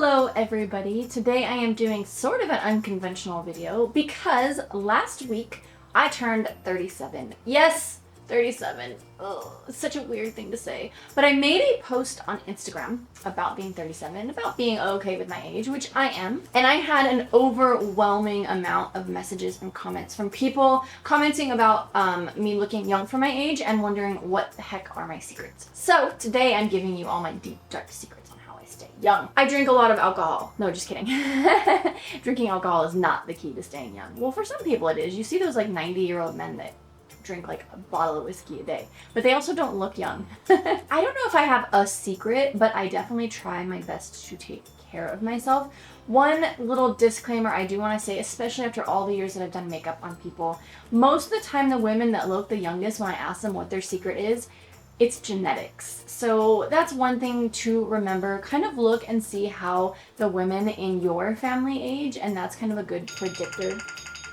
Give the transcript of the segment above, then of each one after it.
Hello everybody! Today I am doing sort of an unconventional video because last week I turned 37. Yes, 37. Ugh, it's such a weird thing to say. But I made a post on Instagram about being 37, about being okay with my age, which I am. And I had an overwhelming amount of messages and comments from people commenting about me looking young for my age and wondering what the heck are my secrets. So today I'm giving you all my deep, dark secrets on how I stay young. I drink a lot of alcohol. No, just kidding. Drinking alcohol is not the key to staying young. Well, for some people it is. You see those like 90-year-old men that drink like a bottle of whiskey a day, but they also don't look young. I don't know if I have a secret, but I definitely try my best to take care of myself. One little disclaimer I do want to say, especially after all the years that I've done makeup on people, most of the time the women that look the youngest, when I ask them what their secret is, it's genetics. So that's one thing to remember. Kind of look and see how the women in your family age, and that's kind of a good predictor.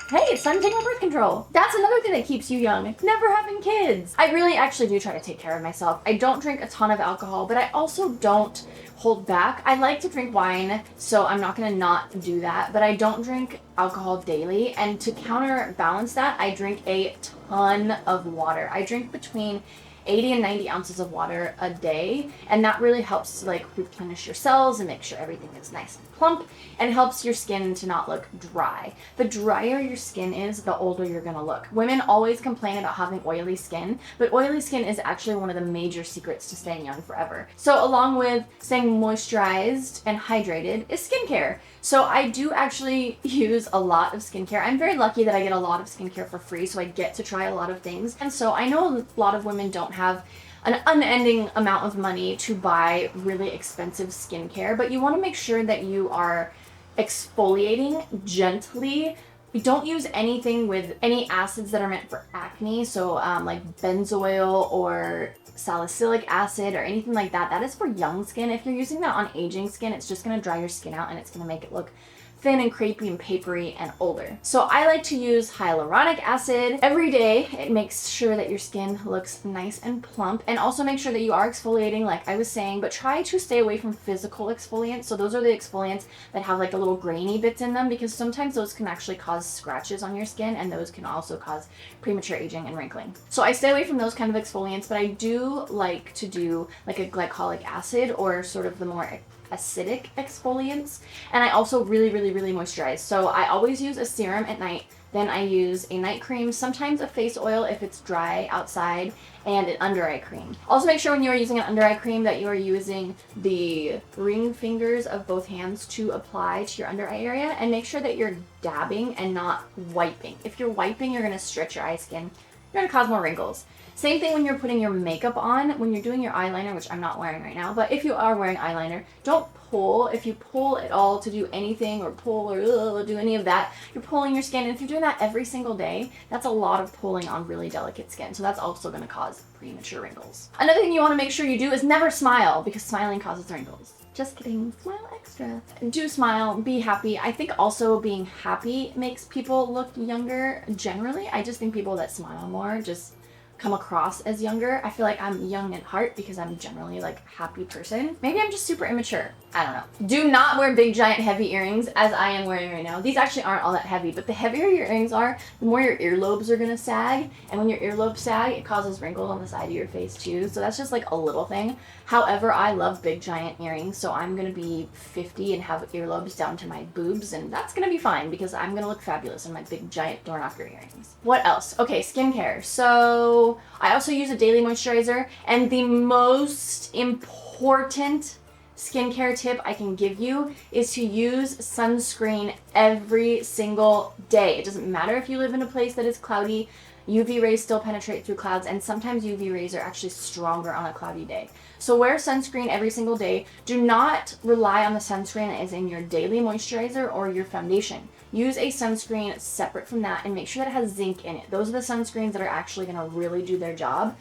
Hey, it's time to take my birth control. That's another thing that keeps you young. Never having kids. I really actually do try to take care of myself. I don't drink a ton of alcohol, but I also don't hold back. I like to drink wine, so I'm not gonna not do that, but I don't drink alcohol daily. And to counterbalance that, I drink a ton of water. I drink between 80 and 90 ounces of water a day, and that really helps to like replenish your cells and make sure everything is nice and plump, and helps your skin to not look dry. The drier your skin is, the older you're gonna look. Women always complain about having oily skin, but oily skin is actually one of the major secrets to staying young forever. So along with staying moisturized and hydrated is skincare. So I do actually use a lot of skincare. I'm very lucky that I get a lot of skincare for free, so I get to try a lot of things. And so I know a lot of women don't have an unending amount of money to buy really expensive skincare, but you want to make sure that you are exfoliating gently. Don't use anything with any acids that are meant for acne, so like benzoyl or salicylic acid or anything like that. That is for young skin. If you're using that on aging skin, it's just going to dry your skin out and it's going to make it look thin and crepey and papery and older. So I like to use hyaluronic acid every day. It makes sure that your skin looks nice and plump, and also make sure that you are exfoliating like I was saying, but try to stay away from physical exfoliants. So those are the exfoliants that have like a little grainy bits in them, because sometimes those can actually cause scratches on your skin, and those can also cause premature aging and wrinkling. So I stay away from those kind of exfoliants, but I do like to do like a glycolic acid or sort of the more acidic exfoliants. And I also really moisturize. So I always use a serum at night, then I use a night cream, sometimes a face oil if it's dry outside, and an under eye cream. Also make sure when you are using an under eye cream that you are using the ring fingers of both hands to apply to your under eye area, and make sure that you're dabbing and not wiping. If you're wiping, you're going to stretch your eye skin. You're going to cause more wrinkles. Same thing when you're putting your makeup on, when you're doing your eyeliner, which I'm not wearing right now, but if you are wearing eyeliner, don't pull. If you pull at all to do anything, or pull or do any of that, you're pulling your skin. And if you're doing that every single day, that's a lot of pulling on really delicate skin. So that's also going to cause premature wrinkles. Another thing you want to make sure you do is never smile, because smiling causes wrinkles. Just kidding. Smile extra. Do smile. Be happy. I think also being happy makes people look younger generally. I just think people that smile more just come across as younger. I feel like I'm young at heart because I'm generally like a happy person. Maybe I'm just super immature. I don't know. Do not wear big giant heavy earrings as I am wearing right now. These actually aren't all that heavy, but the heavier your earrings are, the more your earlobes are gonna sag. And when your earlobes sag, it causes wrinkles on the side of your face too. So that's just like a little thing. However, I love big giant earrings, so I'm gonna be 50 and have earlobes down to my boobs, and that's gonna be fine because I'm gonna look fabulous in my big giant door knocker earrings. What else? Okay, skincare. So I also use a daily moisturizer, and the most important skincare tip I can give you is to use sunscreen every single day. It doesn't matter if you live in a place that is cloudy. UV rays still penetrate through clouds, and sometimes UV rays are actually stronger on a cloudy day. So wear sunscreen every single day. Do not rely on the sunscreen as in your daily moisturizer or your foundation. Use a sunscreen separate from that, and make sure that it has zinc in it. Those are the sunscreens that are actually going to really do their job.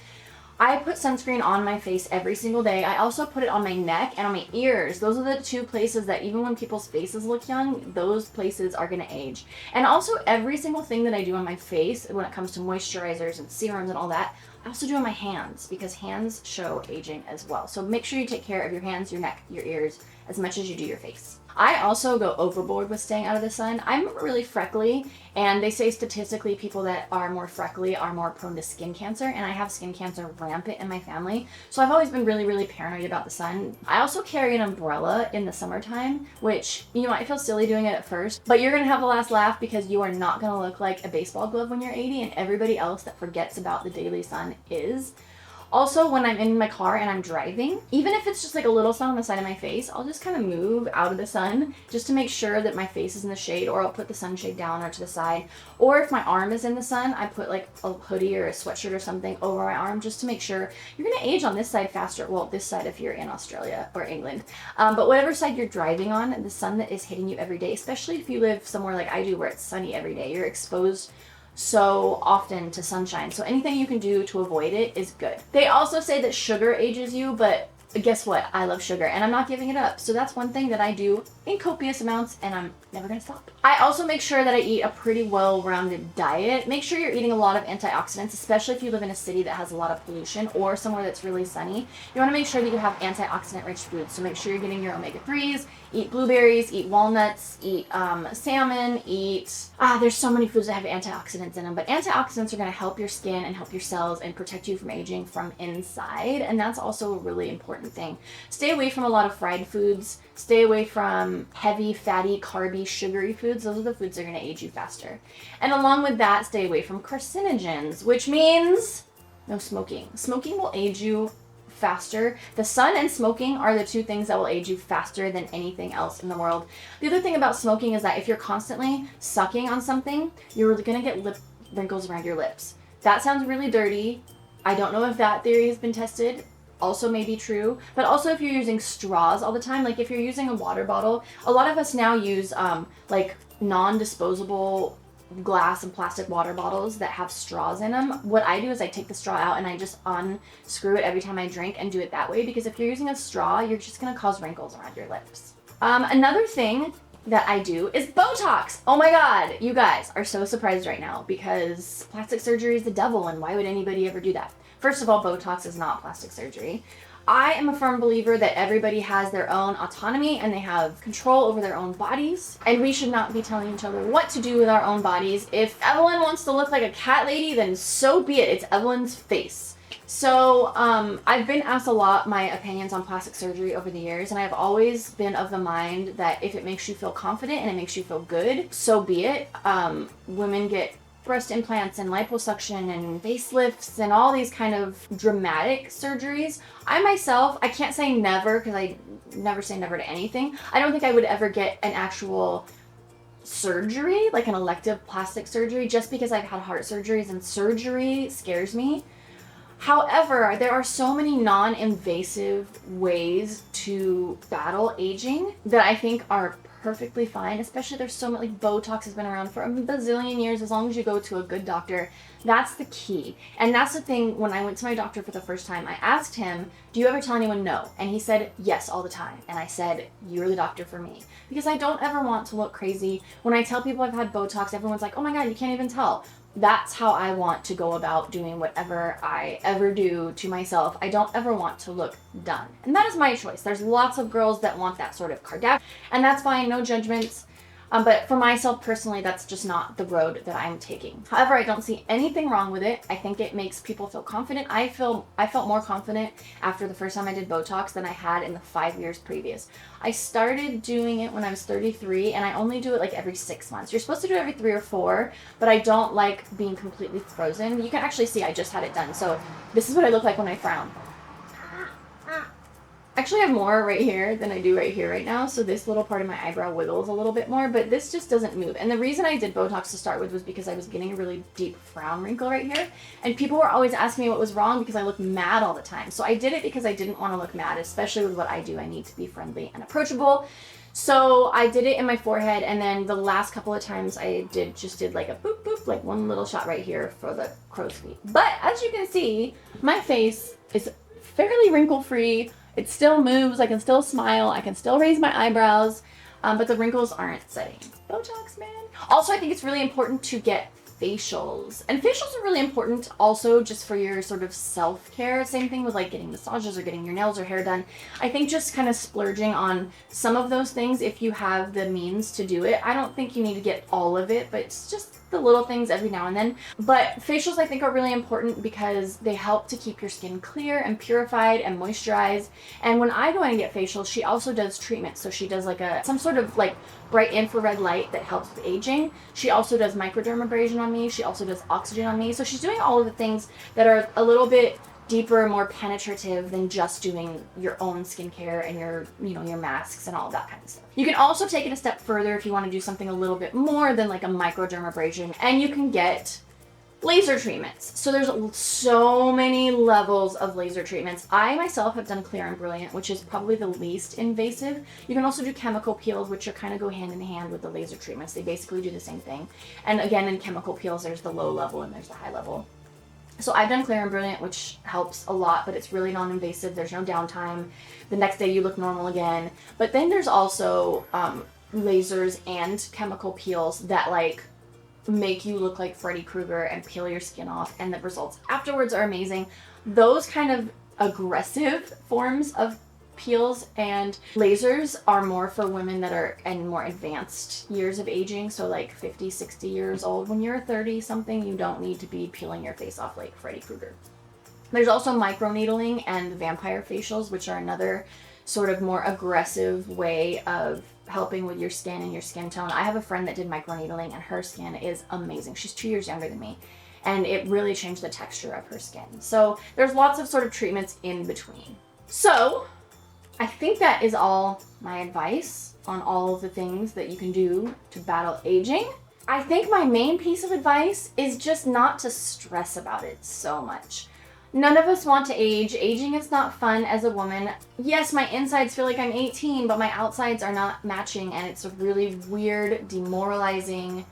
I put sunscreen on my face every single day. I also put it on my neck and on my ears. Those are the two places that even when people's faces look young, those places are gonna age. And also every single thing that I do on my face when it comes to moisturizers and serums and all that, I also do on my hands, because hands show aging as well. So make sure you take care of your hands, your neck, your ears, as much as you do your face. I also go overboard with staying out of the sun. I'm really freckly, and they say statistically people that are more freckly are more prone to skin cancer, and I have skin cancer rampant in my family. So I've always been really, really paranoid about the sun. I also carry an umbrella in the summertime, which you might feel silly doing it at first, but you're gonna have the last laugh because you are not gonna look like a baseball glove when you're 80, and everybody else that forgets about the daily sun is. Also, when I'm in my car and I'm driving, even if it's just like a little sun on the side of my face, I'll just kind of move out of the sun just to make sure that my face is in the shade, or I'll put the sunshade down or to the side. Or if my arm is in the sun, I put like a hoodie or a sweatshirt or something over my arm just to make sure. You're gonna age on this side faster. Well, this side if you're in Australia or England. But whatever side you're driving on, the sun that is hitting you every day, especially if you live somewhere like I do where it's sunny every day, you're exposed so often to sunshine. So anything you can do to avoid it is good. They also say that sugar ages you, but guess what? I love sugar and I'm not giving it up. So that's one thing that I do in copious amounts, and I'm never gonna stop. I also make sure that I eat a pretty well-rounded diet. Make sure you're eating a lot of antioxidants, especially if you live in a city that has a lot of pollution or somewhere that's really sunny. You wanna make sure that you have antioxidant-rich foods. So make sure you're getting your omega-3s, eat blueberries, eat walnuts, eat salmon, there's so many foods that have antioxidants in them, but antioxidants are gonna help your skin and help your cells and protect you from aging from inside, and that's also a really important thing. Stay away from a lot of fried foods. Stay away from heavy, fatty, carby, sugary foods. Those are the foods that are going to age you faster. And along with that, stay away from carcinogens, which means no smoking. Smoking will age you faster. The sun and smoking are the two things that will age you faster than anything else in the world. The other thing about smoking is that if you're constantly sucking on something, you're going to get lip wrinkles around your lips. That sounds really dirty. I don't know if that theory has been tested. Also may be true, but also if you're using straws all the time, like if you're using a water bottle, a lot of us now use like non-disposable glass and plastic water bottles that have straws in them. What I do is I take the straw out and I just unscrew it every time I drink and do it that way, because if you're using a straw, you're just gonna cause wrinkles around your lips. Another thing that I do is Botox. Oh my God, you guys are so surprised right now because plastic surgery is the devil, and why would anybody ever do that? First of all, Botox is not plastic surgery. I am a firm believer that everybody has their own autonomy and they have control over their own bodies, and we should not be telling each other what to do with our own bodies. If Evelyn wants to look like a cat lady, then so be it. It's Evelyn's face. So I've been asked a lot my opinions on plastic surgery over the years, and I've always been of the mind that if it makes you feel confident and it makes you feel good, so be it. Women get breast implants and liposuction and facelifts and all these kind of dramatic surgeries. I myself, I can't say never because I never say never to anything. I don't think I would ever get an actual surgery, like an elective plastic surgery, just because I've had heart surgeries and surgery scares me. However, there are so many non-invasive ways to battle aging that I think are perfectly fine, especially there's so many, like Botox has been around for a bazillion years. As long as you go to a good doctor, that's the key. And that's the thing, when I went to my doctor for the first time, I asked him, do you ever tell anyone no? And he said yes all the time. And I said, you're the doctor for me, because I don't ever want to look crazy. When I tell people I've had Botox, everyone's like, oh my God, you can't even tell. That's how I want to go about doing whatever I ever do to myself. I don't ever want to look done. And that is my choice. There's lots of girls that want that sort of Kardashian, and that's fine, no judgments. But for myself personally, that's just not the road that I'm taking. However, I don't see anything wrong with it. I think it makes people feel confident. I felt more confident after the first time I did Botox than I had in the 5 years previous. I started doing it when I was 33, and I only do it like every 6 months. You're supposed to do it every 3 or 4, but I don't like being completely frozen. You can actually see I just had it done. So this is what I look like when I frown. Actually, I have more right here than I do right here right now, so this little part of my eyebrow wiggles a little bit more, but this just doesn't move. And the reason I did Botox to start with was because I was getting a really deep frown wrinkle right here, and people were always asking me what was wrong because I look mad all the time. So I did it because I didn't want to look mad, especially with what I do. I need to be friendly and approachable. So I did it in my forehead, and then the last couple of times I just did like a boop boop, like one little shot right here for the crow's feet. But as you can see, my face is fairly wrinkle-free. It still moves, I can still smile, I can still raise my eyebrows, but the wrinkles aren't setting. Botox, man. Also, I think it's really important to get facials. And facials are really important also just for your sort of self-care. Same thing with like getting massages or getting your nails or hair done. I think just kind of splurging on some of those things if you have the means to do it. I don't think you need to get all of it, but it's just the little things every now and then. But facials I think are really important because they help to keep your skin clear and purified and moisturized. And when I go in and get facials, she also does treatments. So she does like some sort of like bright infrared light that helps with aging. She also does microdermabrasion on me. She also does oxygen on me. So she's doing all of the things that are a little bit deeper, more penetrative than just doing your own skincare and your, your masks and all of that kind of stuff. You can also take it a step further if you want to do something a little bit more than like a microdermabrasion, and you can get laser treatments. So there's so many levels of laser treatments. I myself have done Clear and Brilliant, which is probably the least invasive. You can also do chemical peels, which are kind of go hand in hand with the laser treatments. They basically do the same thing. And again, in chemical peels, there's the low level and there's the high level. So I've done Clear and Brilliant, which helps a lot, but it's really non-invasive. There's no downtime. The next day you look normal again. But then there's also lasers and chemical peels that like make you look like Freddy Krueger and peel your skin off, and the results afterwards are amazing. Those kind of aggressive forms of peels and lasers are more for women that are in more advanced years of aging, so like 50, 60 years old. When you're 30 something, you don't need to be peeling your face off like Freddy Krueger. There's also microneedling and vampire facials, which are another sort of more aggressive way of helping with your skin and your skin tone. I have a friend that did microneedling and her skin is amazing. She's 2 years younger than me, and it really changed the texture of her skin. So there's lots of sort of treatments in between. So I think that is all my advice on all of the things that you can do to battle aging. I think my main piece of advice is just not to stress about it so much. None of us want to age. Aging is not fun as a woman. Yes, my insides feel like I'm 18, but my outsides are not matching, and it's a really weird, demoralizing,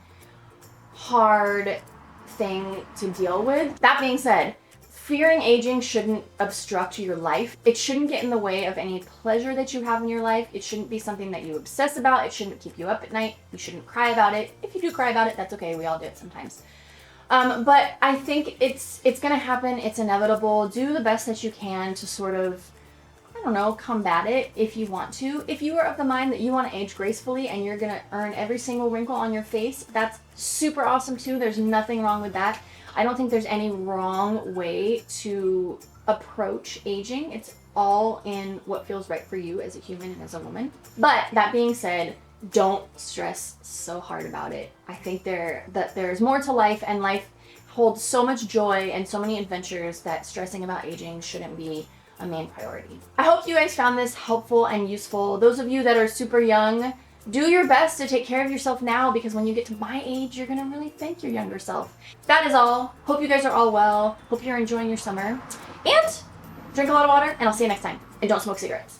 hard thing to deal with. That being said, fearing aging shouldn't obstruct your life. It shouldn't get in the way of any pleasure that you have in your life. It shouldn't be something that you obsess about. It shouldn't keep you up at night. You shouldn't cry about it. If you do cry about it, that's okay. We all do it sometimes. But I think it's gonna happen. It's inevitable. Do the best that you can to sort of, I don't know, combat it if you want to. If you are of the mind that you want to age gracefully and you're gonna earn every single wrinkle on your face, that's super awesome too. There's nothing wrong with that. I don't think there's any wrong way to approach aging. It's all in what feels right for you as a human and as a woman. But that being said, don't stress so hard about it. I think there's more to life, and life holds so much joy and so many adventures that stressing about aging shouldn't be a main priority. I hope you guys found this helpful and useful. Those of you that are super young, do your best to take care of yourself now, because when you get to my age, you're gonna really thank your younger self. That is all. Hope you guys are all well. Hope you're enjoying your summer. And drink a lot of water, and I'll see you next time. And don't smoke cigarettes.